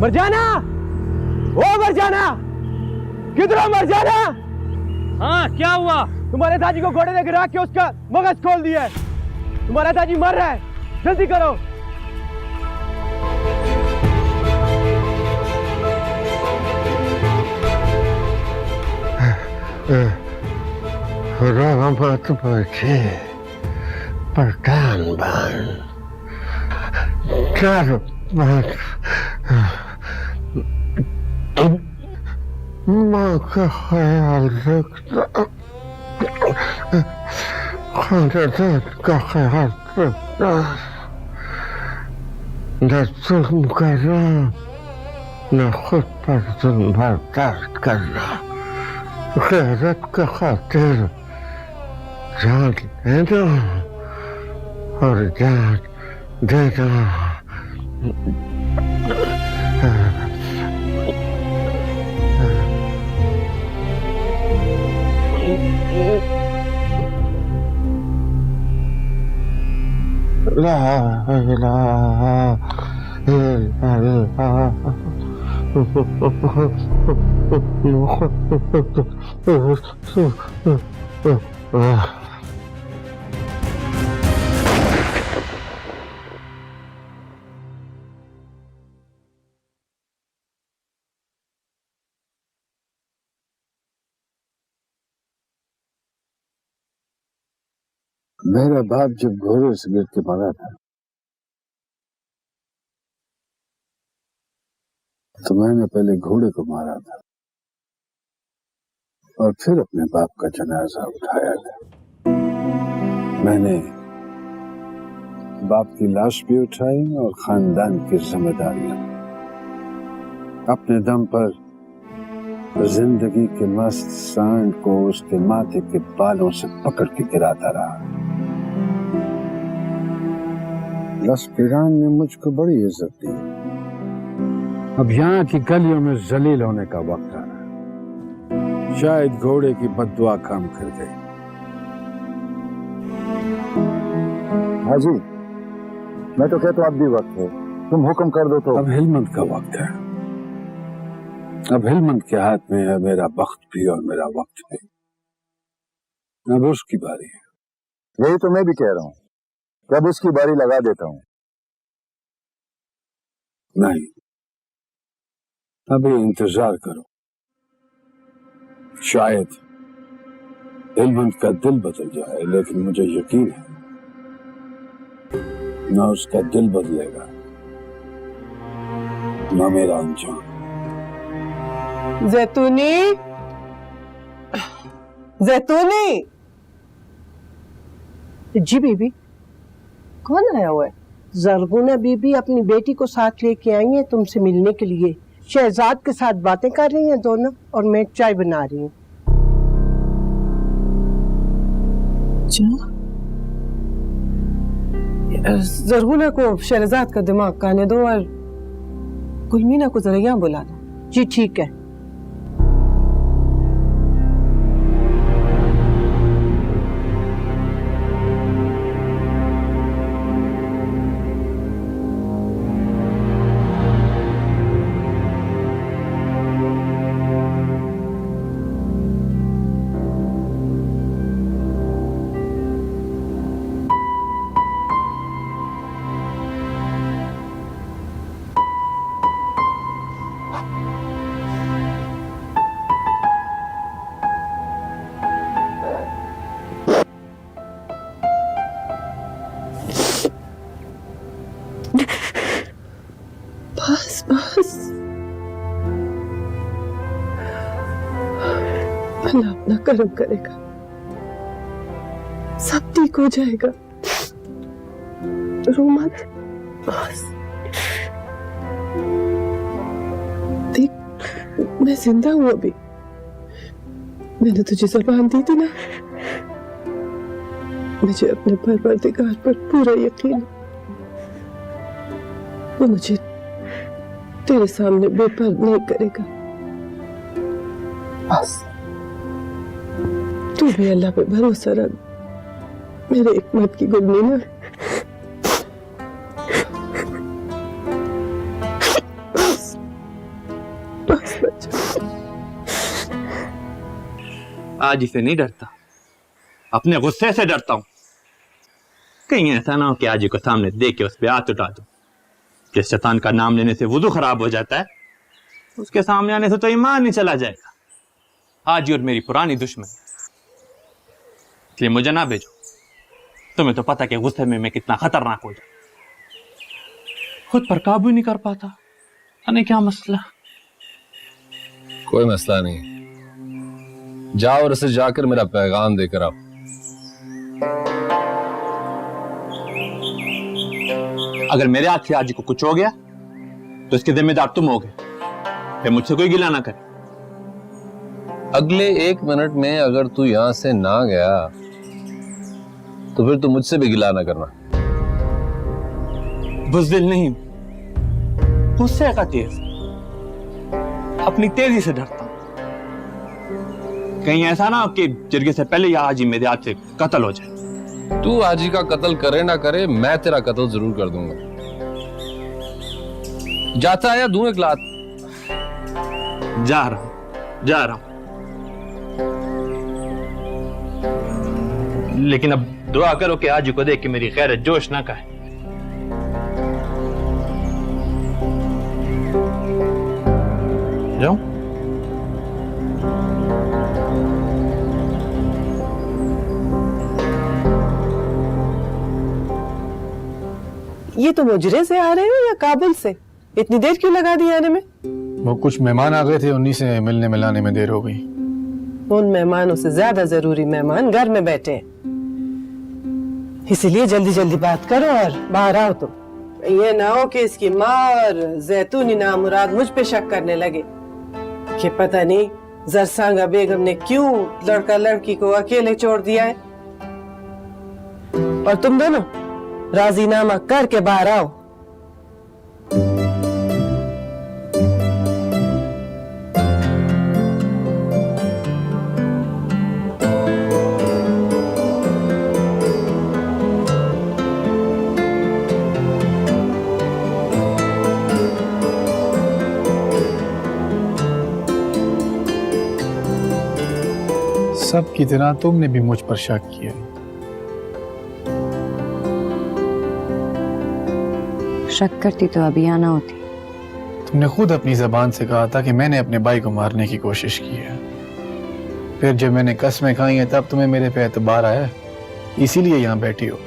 मरजाना, ओ मरजाना, किधर हो मरजाना? हाँ क्या हुआ? तुम्हारे दादी को घोड़े देकर रख के उसका मगज खोल दिया है। तुम्हारा दादी मर रहा है, जल्दी करो। रहमत बचे प्रधान बन चार माँ का ख्याल रखना, खानदान का ख्याल रखना, न जुल्म करना, न खुद पर जुल्म बर्दाश्त करना, गैरत का खातिर जान देना और जान देना। ला इलाहा इल्लल्लाह मेरा बाप जब घोड़े से गिर के मरा था तो मैंने पहले घोड़े को मारा था और फिर अपने बाप का जनाजा उठाया था। मैंने बाप की लाश भी उठाई और खानदान की जिम्मेदारियां अपने दम पर जिंदगी के मस्त सांड को उसके माथे के बालों से पकड़ के गिराता रहा। लश्करान ने मुझको बड़ी इज्जत दी। अब यहाँ की गलियों में जलील होने का वक्त आ रहा है। शायद घोड़े की बद्दुआ काम कर गई। हाजी, मैं तो कहता हूँ अब भी वक्त है, तुम हुक्म कर दो तो। अब हिलमत का वक्त है। अब हिलमत के हाथ में है मेरा वक्त भी और मेरा वक्त भी। अब उसकी बारी है। यही तो मैं भी कह रहा हूँ, कब उसकी बारी लगा देता हूँ। नहीं, अभी इंतजार करो। शायद हिलमत का दिल बदल जाए, लेकिन मुझे यकीन है ना उसका दिल बदलेगा ना मेरा अंजाम। जैतूनी, जैतूनी। जी बीबी। कौन आया हुआ है? जरगुना बीबी अपनी बेटी को साथ लेके आई है तुमसे मिलने के लिए। शहजाद के साथ बातें कर रही हैं दोनों और मैं चाय बना रही हूँ। जरगुना को शहजाद का दिमाग खाने दो और गुलमीना को जरा यहाँ बुला दो। जी ठीक है। बस बस, अल्लाह अपना कर्म करेगा, सब ठीक हो जाएगा। रो मत, बस देख मैं जिंदा हूं अभी। मैंने तुझे ज़बान दी थी ना, मुझे अपने परवरदिगार पर पूरा यकीन है, वो मुझे तेरे सामने बेपर्द नहीं करेगा। बस तू भी अल्लाह पे भरोसा रख, मेरे हिकमत की गुलमीना। बस आज इसे नहीं डरता, अपने गुस्से से डरता हूं। कहीं ऐसा ना हो कि आज ही को सामने देख के उस पर हाथ उठा दो। जिस शैतान का नाम लेने से वुजू खराब हो जाता है, उसके सामने आने से तो ईमान ही चला जाएगा। आज और मेरी पुरानी दुश्मन, इसलिए मुझे ना भेजो। तुम्हें तो पता कि गुस्से में मैं कितना खतरनाक हो जाता, खुद पर काबू नहीं कर पाता। अने क्या मसला? कोई मसला नहीं, जाओ और उसे जाकर मेरा पैगाम देकर आओ। अगर मेरे हाथ से आज को कुछ हो गया तो इसके जिम्मेदार तुम होगे, फिर मुझसे कोई गिला ना करे। अगले 1 मिनट में अगर तू यहां से ना गया तो फिर तू मुझसे भी गिला ना करना। बुज़दिल नहीं, गुस्से का तेज, अपनी तेजी से डरता हूं। कहीं ऐसा ना हो कि जिरगे से पहले या हाजी मेरे हाथ से कत्ल हो जाए। तू हाजी का कत्ल करे ना करे, मैं तेरा कत्ल जरूर कर दूंगा। जाता है या दूं एक लात? जा रहा हूं, लेकिन अब दुआ करो कि हाजी को देख के मेरी खैरत जोश ना खाए। जाऊं? ये तो मुजरे से आ रहे हो या काबुल से? इतनी देर क्यों लगा दी आने में? वो कुछ मेहमान आ गए थे, उन्हीं से मिलने मिलाने में देर हो गई। उन मेहमानों से ज्यादा जरूरी मेहमान घर में बैठे हैं, इसलिए जल्दी जल्दी बात करो और बाहर आओ। तुम ये ना हो कि इसकी माँ और जैतूनी नामुराद मुझ पे शक करने लगे कि पता नहीं जरसांगा बेगम ने क्यों लड़का लड़की को अकेले छोड़ दिया है। और तुम दोनों राजीनामा करके बाहर आओ। सब की तरह तुमने भी मुझ पर शक किया। शक करती तो अभी आना होती। तुमने खुद अपनी जबान से कहा था कि मैंने अपने भाई को मारने की कोशिश की है। फिर जब मैंने कसमें खाई हैं तब तुम्हें मेरे पे एतबार आया, इसीलिए यहाँ बैठी हो।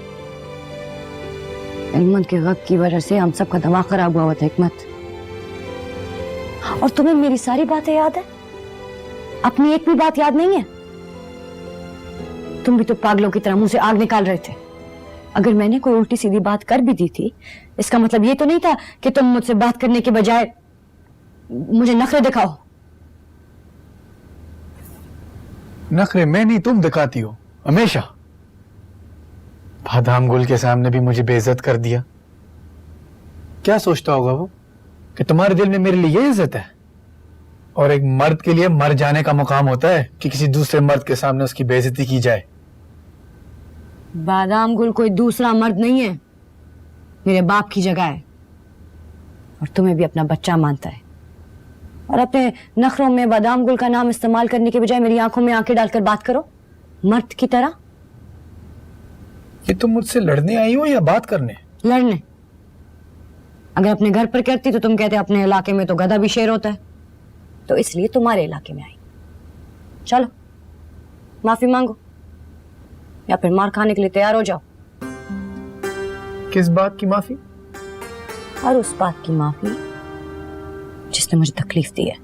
हिम्मत के वक्त की वजह से हम सबका दिमाग खराब हुआ था हिकमत। और तुम्हें मेरी सारी बातें याद है, अपनी एक भी बात याद नहीं है? तुम भी तो पागलों की तरह मुंह से आग निकाल रहे थे। अगर मैंने कोई उल्टी सीधी बात कर भी दी थी, इसका मतलब ये तो नहीं था कि तुम मुझसे बात करने के बजाय मुझे नखरे दिखाओ। नखरे मैं नहीं, तुम दिखाती हो हमेशा। बादाम गुल के सामने भी मुझे बेइज्जत कर दिया। क्या सोचता होगा वो कि तुम्हारे दिल में मेरे लिए ये इज्जत है? और एक मर्द के लिए मर जाने का मुकाम होता है कि किसी दूसरे मर्द के सामने उसकी बेइज्जती की जाए। बादाम गुल कोई दूसरा मर्द नहीं है, मेरे बाप की जगह है। और तुम्हें भी अपना बच्चा मानता है। और अपने नखरों में बादाम गुल का नाम इस्तेमाल करने के बजाय मेरी आंखों में आंखें डालकर बात करो, मर्द की तरह। ये तुम मुझसे लड़ने आई हो या बात करने? लड़ने। अगर अपने घर पर कहती तो तुम कहते अपने इलाके में तो गधा भी शेर होता है, तो इसलिए तुम्हारे इलाके में आई। चलो माफी मांगो या फिर मार खाने के लिए तैयार हो जाओ। किस बात की माफी? और उस बात की माफी जिसने मुझे तकलीफ दी है।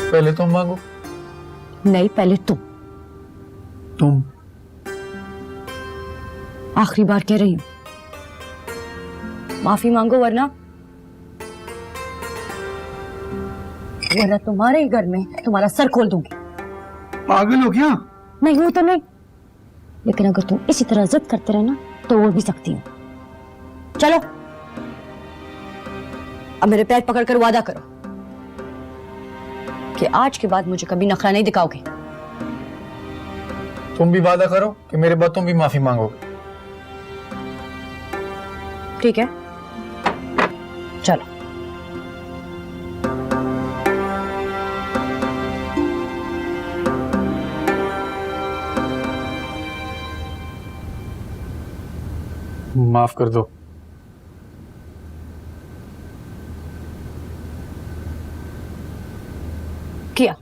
पहले तुम मांगो। नहीं, पहले तुम। आखिरी बार कह रही हूं, माफी मांगो वरना तुम्हारे ही घर में तुम्हारा सर खोल दूंगी। पागल हो क्या? नहीं हूं तो नहीं, लेकिन अगर तुम इसी तरह जिद करते रहना तो वो भी सकती हूँ। चलो अब मेरे पैर पकड़कर वादा करो कि आज के बाद मुझे कभी नखरा नहीं दिखाओगे। तुम भी वादा करो कि मेरे बाद तुम भी माफी मांगोगे। ठीक है, चलो। माफ कर दो। किया।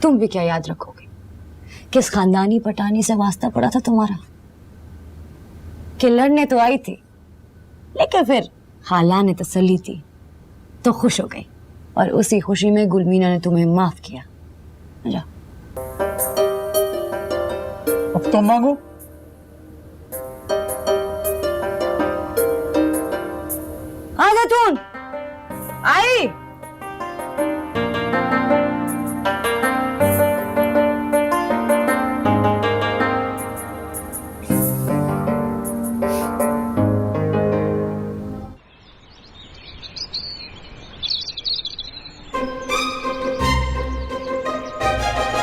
तुम भी क्या याद रखोगे? किस खानदानी पटानी से वास्ता पड़ा था तुम्हारा? कि लड़ने तो आई थी, लेकिन फिर खाला ने तसल्ली थी तो खुश हो गई, और उसी खुशी में गुलमीना ने तुम्हें माफ किया। जा। अब तो मांगो। हाँ जैतून आई।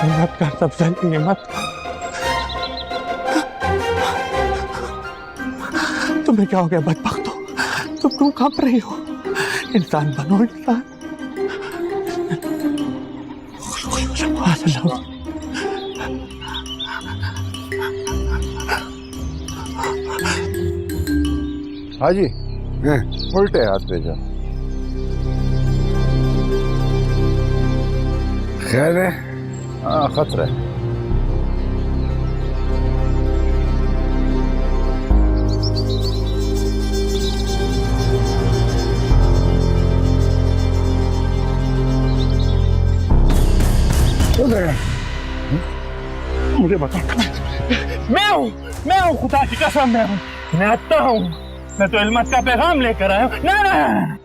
मत कर तफसल, ये मत कर। तुम्हें क्या हो गया बदबख्तो? तुम क्यों कांप रही हो? इंसान बनो, इंसान। हाजी उल्टे हाथ पे जाओ। खैर है? हाँ, खतरा है। मुझे बता। मैं हूँ खुदा की कसम, मैं आता हूँ। मैं तो इल्मत का पैगाम लेकर आया हूँ। ना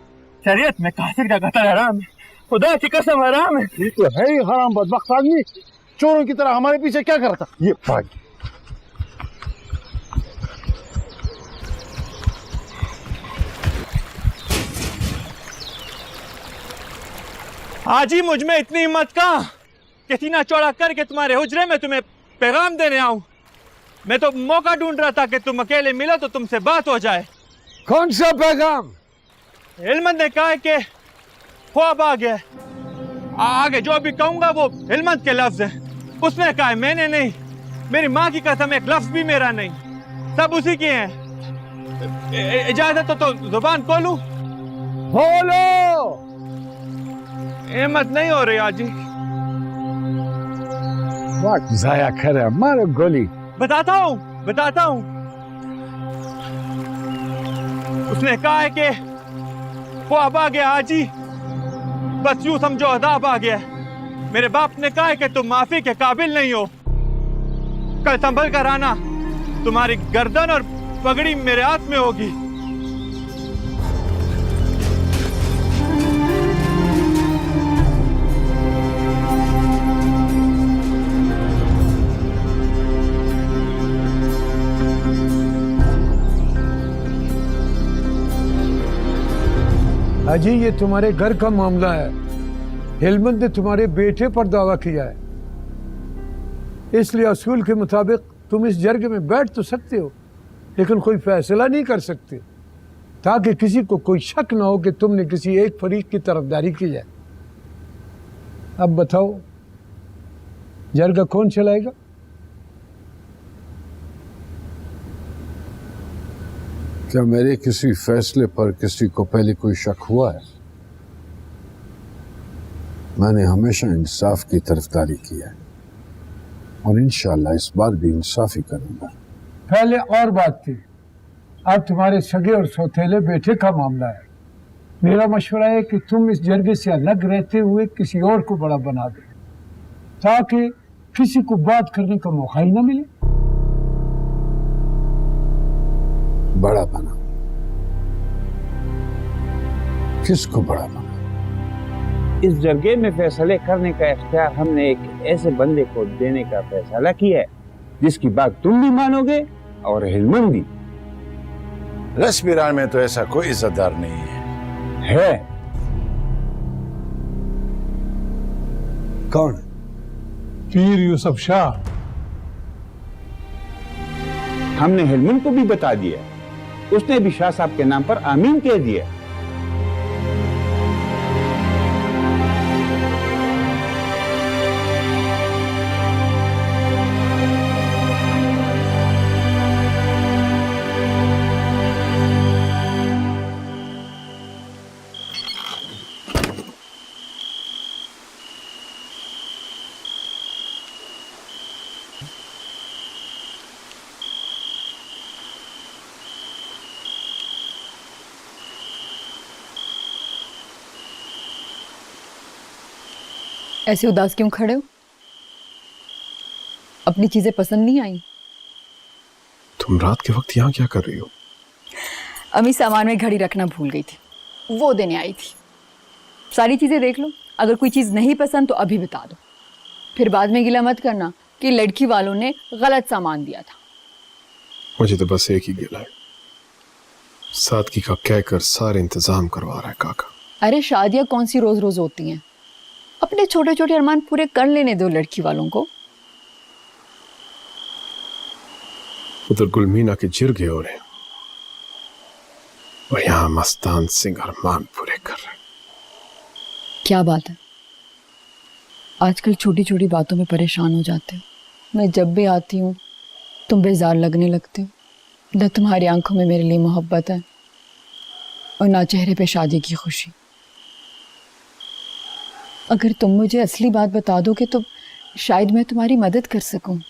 शरीयत में कासिर का कत्ल हराम है, खुदा की कसम हराम है। ये तो है ही हराम बदबख्त आदमी, चोरों की तरह हमारे पीछे क्या करता? ये भाग। आज ही मुझ में इतनी हिम्मत कहाँ कि सीना चौड़ा करके तुम्हारे हुजरे में तुम्हें पैगाम देने आऊं। मैं तो मौका ढूंढ रहा था कि तुम अकेले मिलो तो तुमसे बात हो जाए। कौन सा पैगाम? हिलमत ने कहा है कि ख्वाब आ गया। आगे जो भी कहूंगा वो हिलमत के लफ्ज है। उसने कहा है, मैंने नहीं। मेरी माँ की कसम, एक लफ्ज भी मेरा नहीं, सब उसी की है। इजाजत तो जुबान खोलूं? बोलो। हिम्मत नहीं हो रही आजी। वक्त जाया करे, मारो गोली। बताता हूँ। उसने कहा है कि ख्वाब आ गया हाजी, बस यूं समझो अदाब आ गया। मेरे बाप ने कहा है कि तुम माफी के काबिल नहीं हो। कल संभल कर आना, तुम्हारी गर्दन और पगड़ी मेरे हाथ में होगी। अजी, ये तुम्हारे घर का मामला है। हिलमत ने तुम्हारे बेटे पर दावा किया है, इसलिए असूल के मुताबिक तुम इस जर्ग में बैठ तो सकते हो, लेकिन कोई फैसला नहीं कर सकते, ताकि किसी को कोई शक ना हो कि तुमने किसी एक फरीक की तरफदारी की है। अब बताओ, जर्ग कौन चलाएगा? क्या मेरे किसी फैसले पर किसी को पहले कोई शक हुआ है? मैंने हमेशा इंसाफ की तरफदारी की है और इंशाअल्लाह इस बार भी इंसाफ ही करूंगा। पहले और बात थी, अब तुम्हारे सगे और सौतेले बेटे का मामला है। मेरा मशवरा है कि तुम इस जर्गे से अलग रहते हुए किसी और को बड़ा बना दो, ताकि किसी को बात करने का मौका ही ना मिले। बड़ा बना? किसको बड़ा बना? इस जरगे में फैसले करने का इख्तियार हमने एक ऐसे बंदे को देने का फैसला किया है जिसकी बात तुम भी मानोगे और हिलमत भी। रसबिरान में तो ऐसा कोई इज्जतदार नहीं है। कौन? पीर यूसुफ शाह। हमने हिलमत को भी बता दिया, उसने भी शाह साहब के नाम पर आमीन कह दिया। ऐसे उदास क्यों खड़े हो? अपनी चीजें पसंद नहीं आई? तुम रात के वक्त यहाँ क्या कर रही हो? अम्मी सामान में घड़ी रखना भूल गई थी, वो देने आई थी। सारी चीजें देख लो, अगर कोई चीज नहीं पसंद तो अभी बता दो, फिर बाद में गिला मत करना कि लड़की वालों ने गलत सामान दिया था। मुझे तो बस एक ही गिला है, सादगी का कहकर सारे इंतजाम करवा रहा है काका। अरे शादियां कौन सी रोज रोज होती हैं, अपने छोटे छोटे अरमान पूरे कर लेने दो लड़की वालों को। उधर गुलमीना के जिरगे हो रहे हैं और यहाँ मस्तान सिंह अरमान पूरे कर रहे हैं। क्या बात है, आजकल छोटी छोटी बातों में परेशान हो जाते हो। मैं जब भी आती हूँ तुम बेजार लगने लगते हो। न तुम्हारी आंखों में मेरे लिए मोहब्बत है और ना चेहरे पे शादी की खुशी। अगर तुम मुझे असली बात बता दोगे तो शायद मैं तुम्हारी मदद कर सकूं।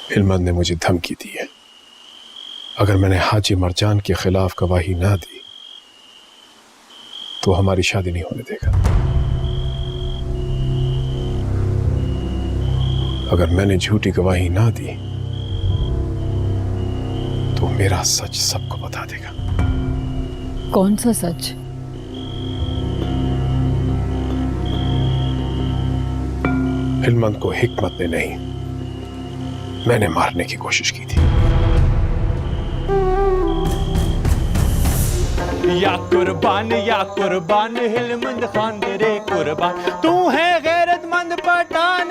हिलमत ने मुझे धमकी दी है, अगर मैंने हाजी मरजान के खिलाफ गवाही ना दी तो हमारी शादी नहीं होने देगा। अगर मैंने झूठी गवाही ना दी तो मेरा सच सबको बता देगा। कौन सा सच? हिलमत को हिकमत ने नहीं, मैंने मारने की कोशिश की थी। या कुर्बान हिलमंद खान तेरे कुर्बान। तू है गैरतमंद पठान,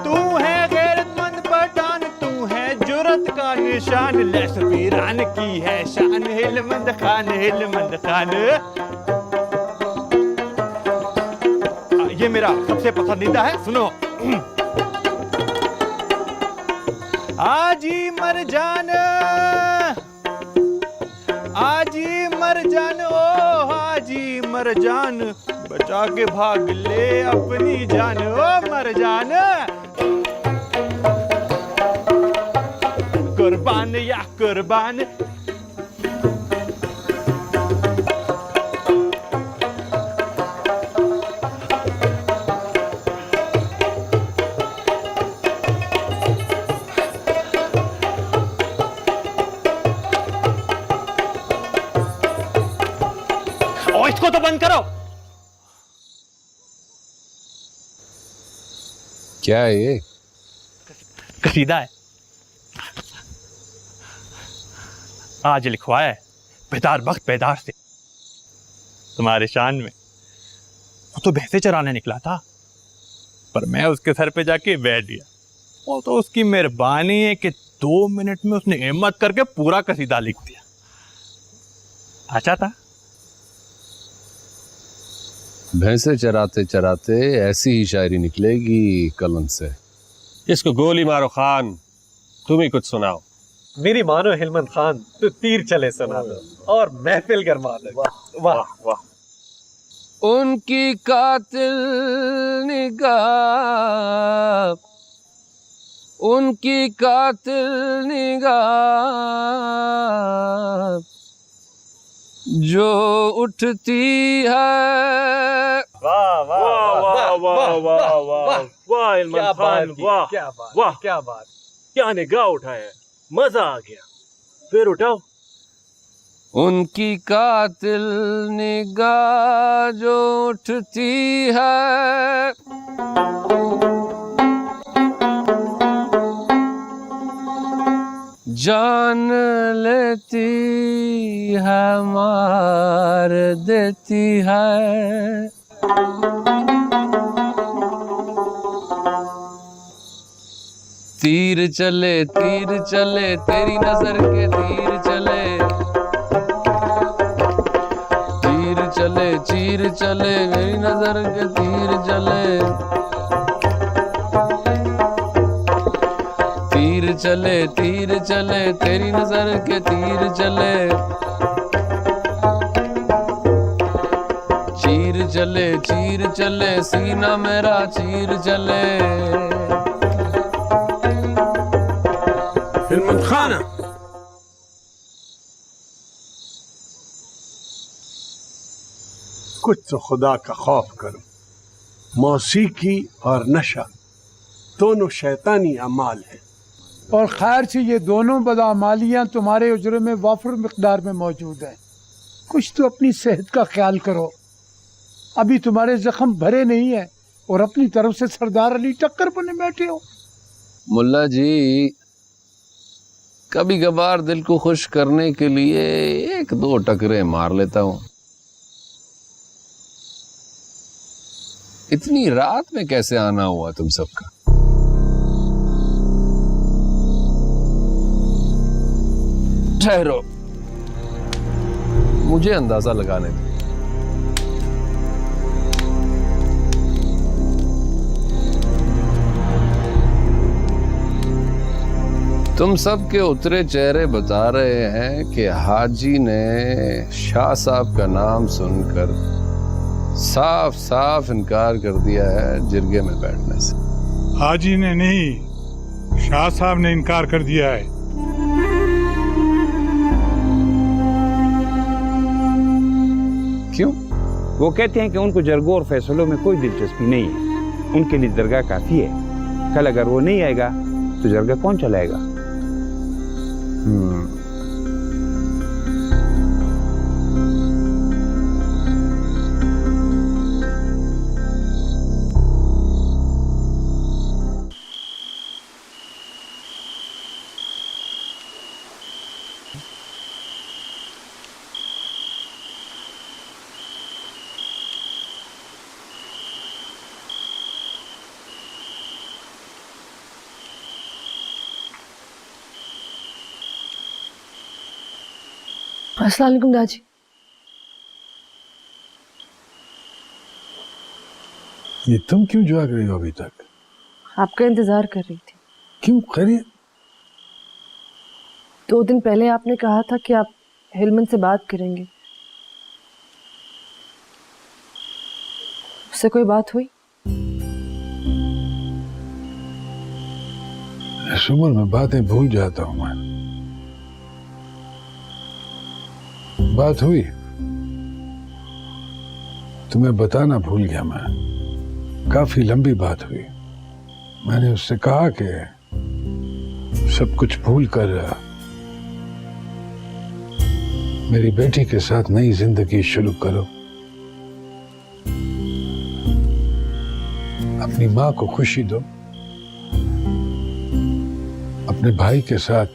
तू है गैरतमंद पठान, तू है जुर्रत का निशान, लश्कर वीरान की है शान। हिलमंद खान, हिलमंद खान। ये मेरा सबसे पसंदीदा है, सुनो। आजी मर जान, आजी मर जान, ओ आजी मर जान, बचा के भाग ले अपनी जान, ओ मर जान। कुर्बान या कुर्बान। इसको तो बंद करो। क्या है ये? कसीदा है, आज लिखवाया है बेदार वक्त बेदार से तुम्हारे शान में। वो तो भैंसे चराने निकला था, पर मैं उसके सर पे जाके बैठ गया। वो तो उसकी मेहरबानी है कि 2 मिनट में उसने हिम्मत करके पूरा कसीदा लिख दिया। अच्छा था। भैंसे चराते चराते ऐसी ही शायरी निकलेगी कलम से। इसको गोली मारो खान, तुम ही कुछ सुनाओ। मेरी मानो हिलमत खान, तो तीर चले सुना दो और महफिल गरमा दो। वाह वाह वाह। उनकी कातिल निगाह, उनकी कातिल निगाह जो उठती है। वाह वाह वाह वाह वाह वाह वाह हिलमत खान, वाह वाह क्या बात, क्या निगाह उठाया, मजा आ गया। फिर उठाओ। उनकी कातिल निगाह जो उठती है, जान लेती है मार देती है। तीर चले तेरी नजर के तीर चले, तीर चले चीर चले मेरी नजर के तीर चले, तीर चले तेरी नजर के तीर चले, चीर चले सीना मेरा चीर चले। हिलमत खान, कुछ तो खुदा का खौफ करो। मौसीकी और नशा दोनों शैतानी अमाल है। और खैर से ये दोनों बदआमालियाँ तुम्हारे उजरे में वाफर मिकदार में मौजूद हैं। कुछ तो अपनी सेहत का ख्याल करो। अभी तुम्हारे जख्म भरे नहीं है और अपनी तरफ से सरदार अली टक्कर बने बैठे हो। मुल्ला जी, कभी कभार दिल को खुश करने के लिए एक दो टकरे मार लेता हूँ। इतनी रात में कैसे आना हुआ तुम सबका? ठहरो, मुझे अंदाजा लगाने दो। तुम सब के उतरे चेहरे बता रहे हैं कि हाजी ने शाह साहब का नाम सुनकर साफ साफ इनकार कर दिया है जिरगे में बैठने से। हाजी ने नहीं, शाह साहब ने इनकार कर दिया है। क्यों? वो कहते हैं कि उनको जरगों और फैसलों में कोई दिलचस्पी नहीं है, उनके लिए दरगाह काफी है। कल अगर वो नहीं आएगा तो जरगा कौन चलाएगा? अस्सलाम वालेकुम दादी। ये तुम क्यों जाग रही हो अभी तक? आपका इंतजार कर रही थी। क्यों? खैरियत? 2 दिन पहले आपने कहा था कि आप हिलमन से बात करेंगे, उससे कोई बात हुई? इस उम्र में बातें भूल जाता हूं मैं। बात हुई, तुम्हें बताना भूल गया मैं। काफी लंबी बात हुई। मैंने उससे कहा कि सब कुछ भूल कर मेरी बेटी के साथ नई जिंदगी शुरू करो। अपनी माँ को खुशी दो, अपने भाई के साथ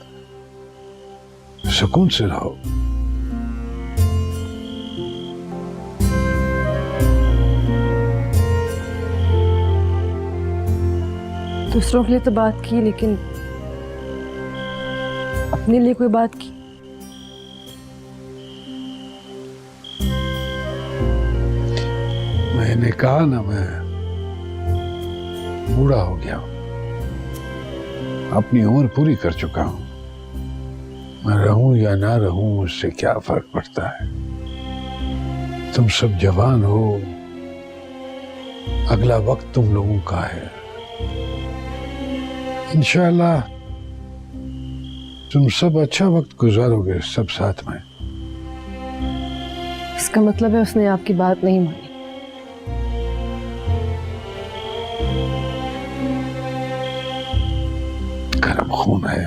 सुकून से रहो। दूसरों के लिए तो बात की, लेकिन अपने लिए कोई बात की? मैंने कहा ना, मैं बूढ़ा हो गया हूं, अपनी उम्र पूरी कर चुका हूं। मैं रहूं या ना रहूं उससे क्या फर्क पड़ता है। तुम सब जवान हो, अगला वक्त तुम लोगों का है। इंशाअल्लाह तुम सब अच्छा वक्त गुजारोगे सब साथ में। इसका मतलब है उसने आपकी बात नहीं मानी। गर्म खून है।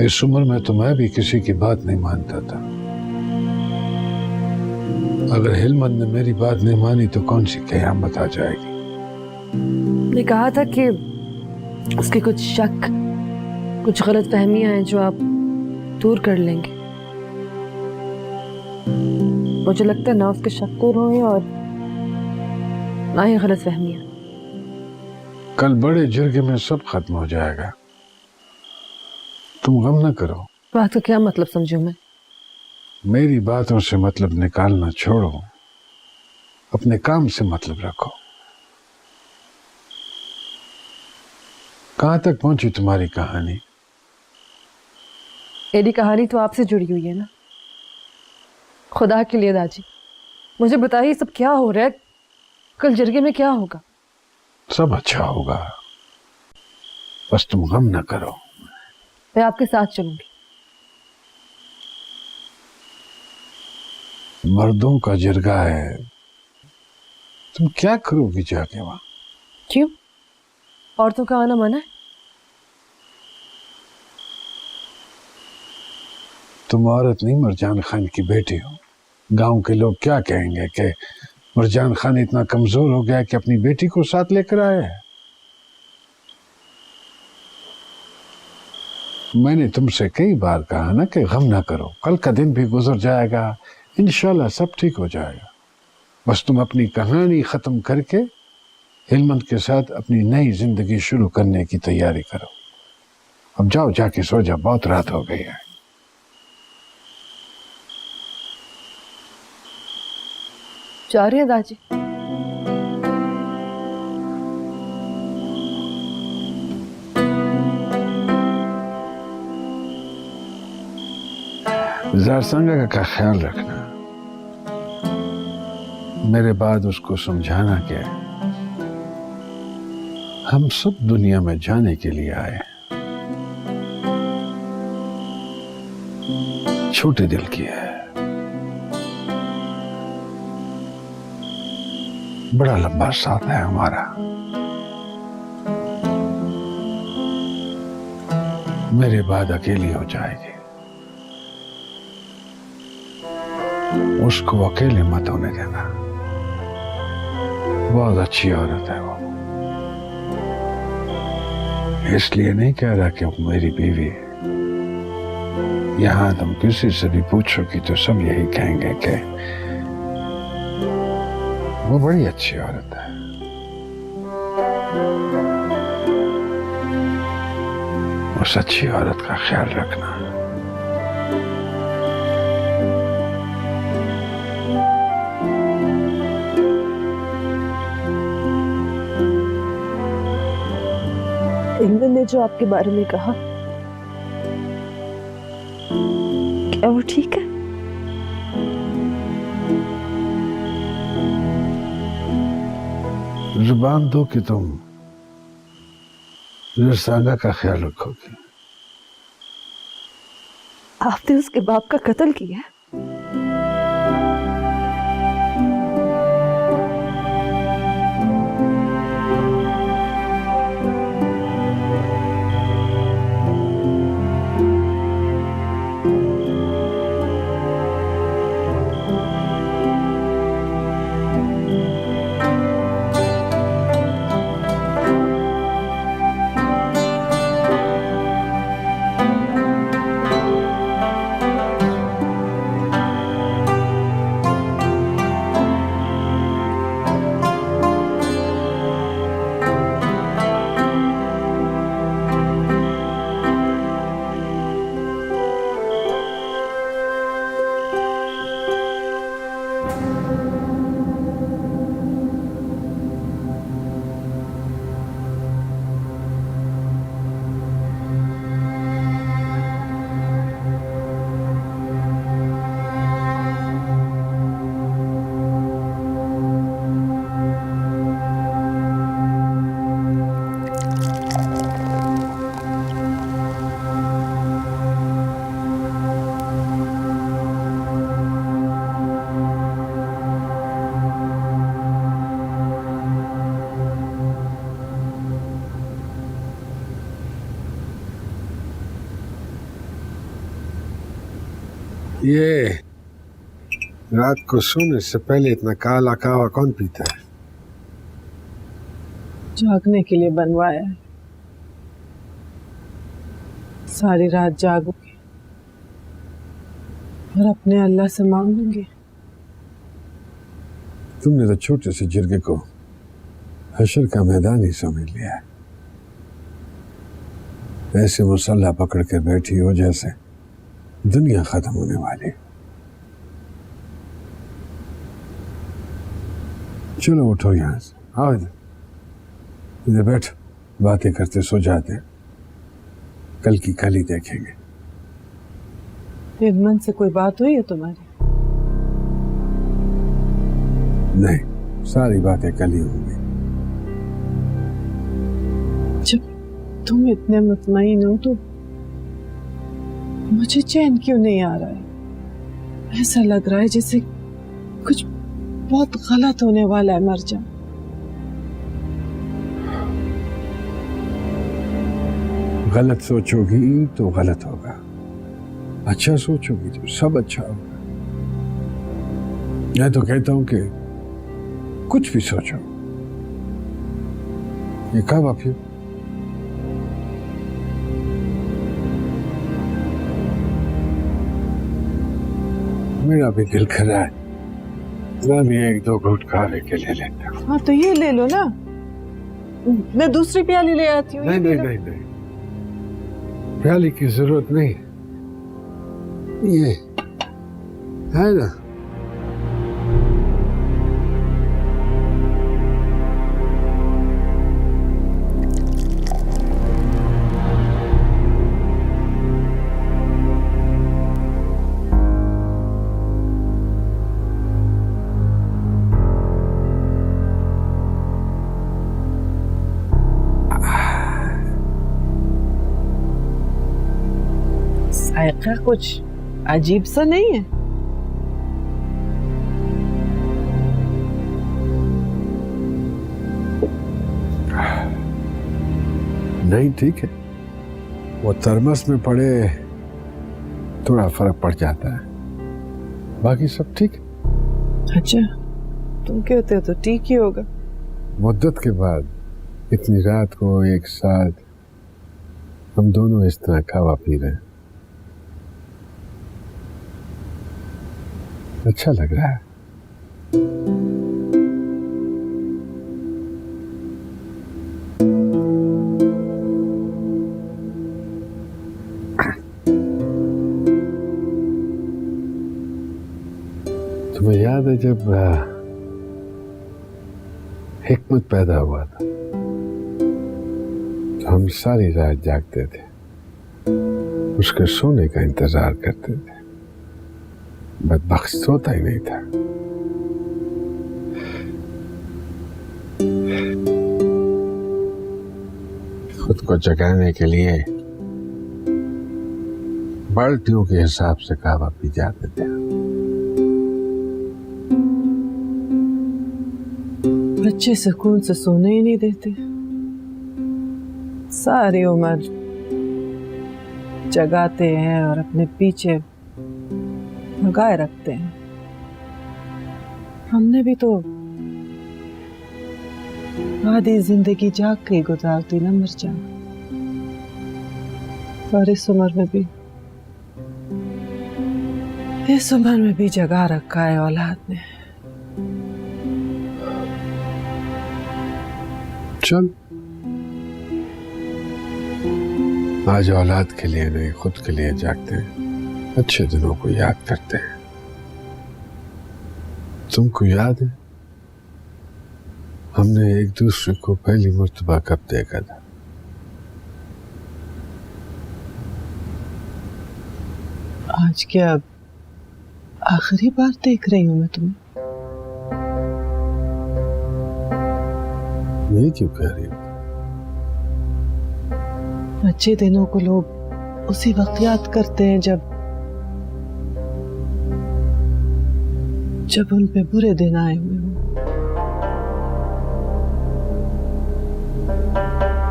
इस उम्र में तो मैं भी किसी की बात नहीं मानता था। अगर हिलमन ने मेरी बात नहीं मानी तो कौन सी क़यामत आ जाएगी। ने कहा था कि उसके कुछ शक, कुछ गलत फहमियां हैं जो आप दूर कर लेंगे। मुझे लगता है ना उसके शक दूर हुए और ना ही गलत फहमियां। कल बड़े जिरगे में सब खत्म हो जाएगा, तुम गम न करो। बात का क्या मतलब समझूं मैं? मेरी बातों से मतलब निकालना छोड़ो, अपने काम से मतलब रखो। कहां तक पहुंची तुम्हारी कहानी? मेरी कहानी तो आपसे जुड़ी हुई है ना। खुदा के लिए दादी, मुझे बताइए सब क्या हो रहा है? कल जिरगे में क्या होगा? सब अच्छा होगा, बस तुम गम न करो। मैं आपके साथ चलूंगी। मर्दों का जरगा है, तुम क्या करोगी जाके वहां? क्यों? औरतों का आना मना है? तुम औरत नहीं, मरजान खान की बेटी हो। गांव के लोग क्या कहेंगे कि मरजान खान इतना कमजोर हो गया कि अपनी बेटी को साथ लेकर आया है। मैंने तुमसे कई बार कहा ना कि गम ना करो, कल का दिन भी गुजर जाएगा, इंशाल्लाह सब ठीक हो जाएगा। बस तुम अपनी कहानी खत्म करके हिलमत के साथ अपनी नई जिंदगी शुरू करने की तैयारी करो। अब जाओ, जाके सो जाओ, बहुत रात हो गई है। जा रही है दादी? ज़ारसंगा का ख्याल रखना, मेरे बाद उसको समझाना क्या है, हम सब दुनिया में जाने के लिए आए हैं। छोटे दिल की है, बड़ा लंबा साथ है हमारा। मेरे बाद अकेली हो जाएगी, उसको अकेले मत होने देना। बहुत अच्छी औरत है वो, इसलिए नहीं कह रहा कि वो मेरी बीवी है। यहां तुम किसी से भी पूछोगी तो सब यही कहेंगे कि वो बड़ी अच्छी औरत है। उस अच्छी औरत का ख्याल रखना। इंद्र ने जो आपके बारे में कहा, क्या वो ठीक है? जुबान दो कि तुम ज़ारसंगा का ख्याल रखोगी। आपने उसके बाप का कत्ल किया? ये रात को सोने से पहले इतना काला कावा कौन पीता है? जागने के लिए बनवाया है। सारी रात जागूंगी और अपने अल्लाह से मांगूंगी। तुमने तो छोटे से जिरगे को हशर का मैदान ही समझ लिया है। ऐसे मुसल्ला पकड़ के बैठी हो जैसे दुनिया खत्म होने वाली। चलो उठो यहां से, आओ इधर बैठ, बातें करते सो जाते, कल की कल ही देखेंगे। हिलमन से कोई बात हुई है तुम्हारी? नहीं, सारी बातें कल ही होंगी। जब तुम इतने मुतमईन हो तो मुझे चैन क्यों नहीं आ रहा है? ऐसा लग रहा है जैसे कुछ बहुत गलत होने वाला है मरजान। गलत सोचोगी तो गलत होगा, अच्छा सोचोगी तो सब अच्छा होगा। मैं तो कहता हूं कि कुछ भी सोचो। ये कब आप मेरा भी दिल कर रहा है, मैं भी एक दो घूंट खाने के लिए लेता हूँ। हाँ तो ये ले लो ना, मैं दूसरी प्याली ले आती हूँ। नहीं नहीं नहीं नहीं, प्याली की जरूरत नहीं, ये है ना। जायका कुछ अजीब सा नहीं है? नहीं ठीक है, वो थर्मस में पड़े थोड़ा फर्क पड़ जाता है, बाकी सब ठीक है। अच्छा तुम कहते हो तो ठीक ही होगा। मुद्दत के बाद इतनी रात को एक साथ हम दोनों इस तरह खावा पी रहे हैं, अच्छा लग रहा है। तुम्हें याद है जब हिकमत पैदा हुआ था तो हम सारी रात जागते थे, उसके सोने का इंतजार करते थे। बदबख्त सोता ही नहीं था। खुद को जगाने के लिए बाल्टियों के हिसाब से कहवा पी जाते थे। बच्चे सुकून से सोने ही नहीं देते, सारी उम्र जगाते हैं और अपने पीछे भगाए रखते हैं। हमने भी तो आधी जिंदगी जाग के गुजार दी ना मरजान, और इस उम्र में भी जगा रखा है औलाद ने। चल आज औलाद के लिए नहीं, खुद के लिए जागते हैं, अच्छे दिनों को याद करते हैं। तुमको याद है हमने एक दूसरे को पहली मर्तबा कब देखा था? आज क्या आखिरी बार देख रही हूं मैं तुम्हें? ये क्यों कह रही हो? अच्छे दिनों को लोग उसी वक्त याद करते हैं जब उन पे बुरे दिन आए हुए हों।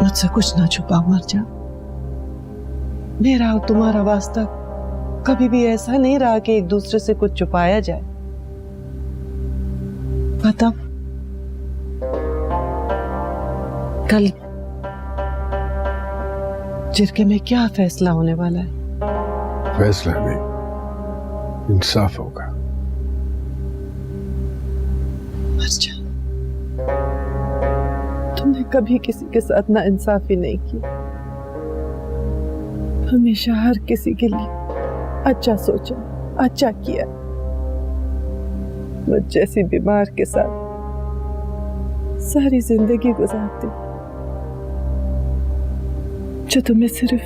मुझसे कुछ ना छुपाओ मरजान, मेरा और तुम्हारा वास्ता कभी भी ऐसा नहीं रहा कि एक दूसरे से कुछ छुपाया जाए। बताओ कल जिरके में क्या फैसला होने वाला है? फैसला नहीं, इंसाफ होगा। अच्छा, तुमने कभी किसी के साथ ना इंसाफी नहीं की, हमेशा हर किसी के लिए अच्छा सोचा, अच्छा किया। मुझ जैसी बीमार के साथ सारी जिंदगी गुजारती जो तुम्हें सिर्फ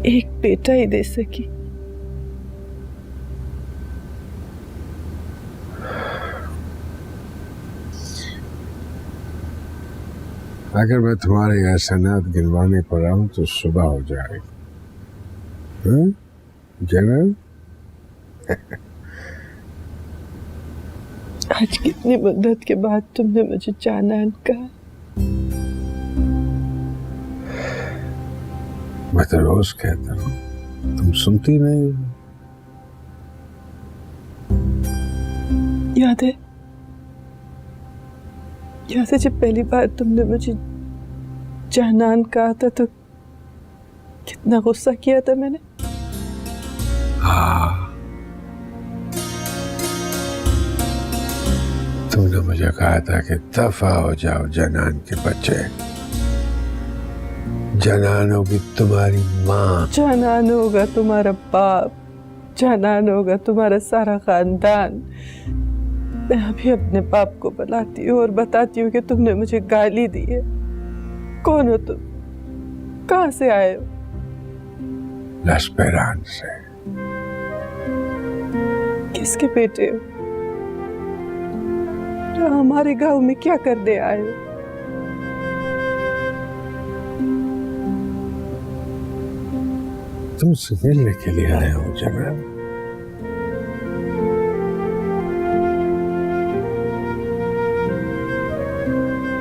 एक बेटा ही दे सकी। अगर मैं तुम्हारे एहसानात गिनवाने पर आऊं तो सुबह हो जाएगी। जनरल आज कितनी मुद्दत के बाद तुमने मुझे जानान कहा। मैं तो रोज कहता हूँ, तुम सुनती नहीं। याद है जब पहली बार तुमने मुझे जानान कहा था तो कितना गुस्सा किया था मैंने। हाँ, तुमने मुझे कहा था कि दफा हो जाओ जनान के बच्चे, जनान होगी तुम्हारी माँ, जनान होगा तुम्हारा बाप, जनान होगा तुम्हारा सारा खानदान। मैं अभी अपने बाप को बुलाती हूँ और बताती हूँ कि तुमने मुझे गाली दी है। कौन हो तुम? कहाँ से आए हो? लस्पेरान से। किसके बेटे हो? तो हमारे गांव में क्या करने आए हो? तुमसे मिलने के लिए आया हूँ जनाब।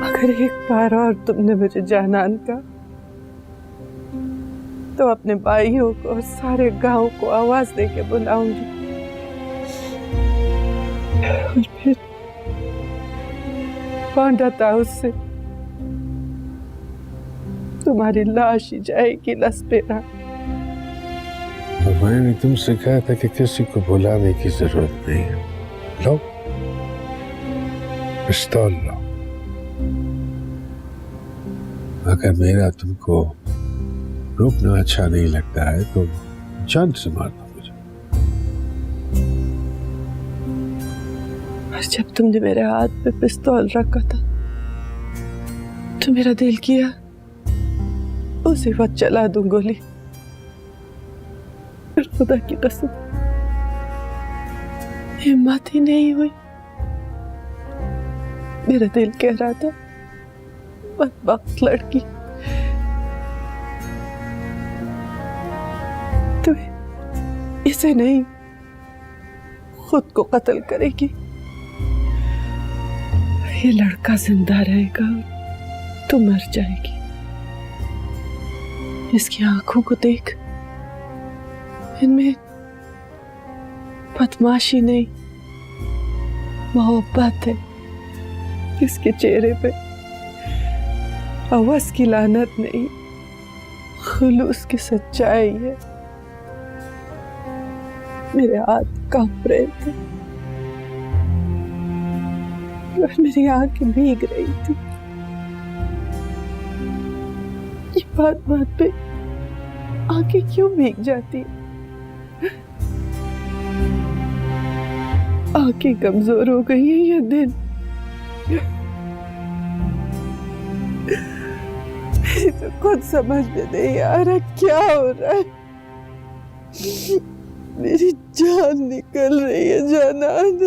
अगर एक बार और तुमने मुझे जानान का तो अपने भाइयों को और सारे गांव को आवाज देके बुलाऊंगी और फिर पांडा ताऊ से तुम्हारी लाश ही जाएगी लसपेरा। और मैंने तुमसे कहा था कि किसी को बुलाने की जरूरत नहीं है। लो पिस्तौल लो। अगर मेरा तुमको रोकना अच्छा नहीं लगता है तो जान से मार दो मुझे। और जब तुमने मेरे हाथ पे पिस्तौल रखा था तो मेरा दिल किया उसी वक्त चला दूं गोली। फिर खुदा की कसम हिम्मत ही नहीं हुई। मेरा दिल कह रहा था बदबख्त लड़की, तो इसे नहीं खुद को कत्ल करेगी। ये लड़का जिंदा रहेगा, तू मर जाएगी। इसकी आंखों को देख, इनमें बदमाशी नहीं मोहब्बत है। इसके चेहरे पे हवस की लानत नहीं, खुलूस की सच्चाई है। मेरे हाथ कांप रहे थे और मेरी आंखें भीग रही थी। ये बात पे आंखें क्यों भीग जाती है? आंखें कमजोर हो गई है ये दिन। मेरी तो खुद समझ में नहीं आ रहा क्या हो रहा है। मेरी जान निकल रही है जानान।